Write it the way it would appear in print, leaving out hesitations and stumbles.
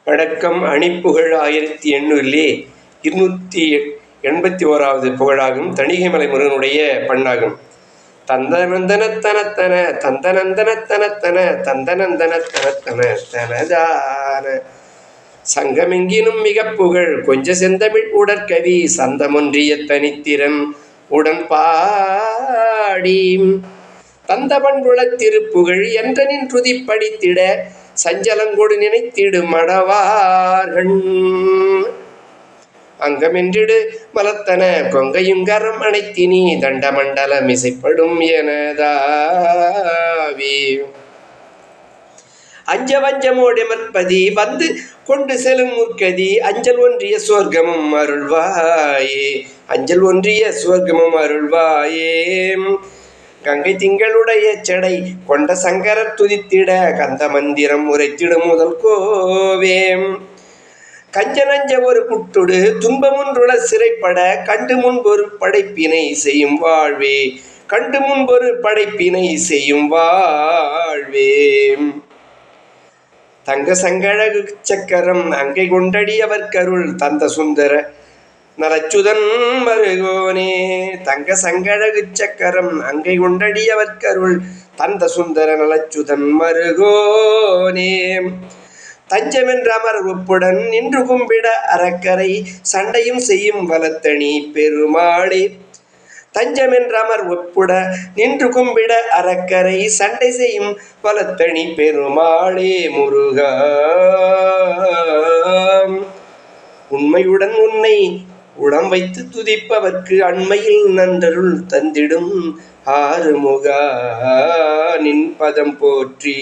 வணக்கம். அணிப்புகழ் 1800 281வது புகழாகும். தணிகைமலை முருகனுடைய பண்ணாகும். தந்தனந்தனத்தனத்தன தந்தனந்தனத்தனத்தன தந்தனந்தனத்தனத்தன தனதான சங்கமெங்கினும் மிக புகழ் கொஞ்ச செந்தமிழ் உடற்கவி சந்தமொன்றிய தனித்திறன் உடன்பாடி தந்தபண்புள திருப்புகழ் என்றனின் துதிப்படித்திட சஞ்சலங்கொடு நினைத்திடு மடவார்கள் அங்கமென்றிடு மலத்தன கொங்கையுங்கரம் அனைத்தினி தண்டமண்டல மிசைப்படும் எனதாவே அஞ்ச வஞ்சமோடெமற்பதி வந்து கொண்டு செலும் முற்கதி அஞ்சல் ஒன்றிய சுவர்க்கமும் அருள்வாயே அஞ்சல் ஒன்றிய சுவர்க்கமும் அருள்வாயே கங்கை திங்களுடைய செடை கொண்ட சங்கரர் துதித்திட கந்த மந்திரம் உரைத்திடும் முதல் கோவேம் கஞ்ச நஞ்ச ஒரு குட்டுடு துன்பமுன்றுள சிறைப்பட கண்டு முன்பொரு படைப்பினை செய்யும் வாழ்வே கண்டு முன்பொரு படைப்பினை செய்யும் வாழ்வே தங்க சங்கழகு சக்கரம் அங்கை கொண்டடியவர் கருள் தந்த சுந்தர நலச்சுதன் மருகோனே தங்க சங்கழகு சக்கரம் அங்கை கொண்டடியவர் கருள் தந்த சுந்தர நலச்சுதன் மருகோனே தஞ்சமென்ற அமர் ஒப்புடன் நின்று கும்பிட அறக்கரை சண்டையும் செய்யும் வலத்தணி பெருமாளே தஞ்சமென்ற அமர் ஒப்புட நின்று கும்பிட அறக்கரை சண்டை செய்யும் வலத்தணி பெருமாளே முருகா உண்மையுடன் உன்னை உடம் வைத்து துதிப்பவர்க்கு அண்மையில் நன்றருள் தந்திடும் ஆறுமுகா நின் பதம் போற்றி.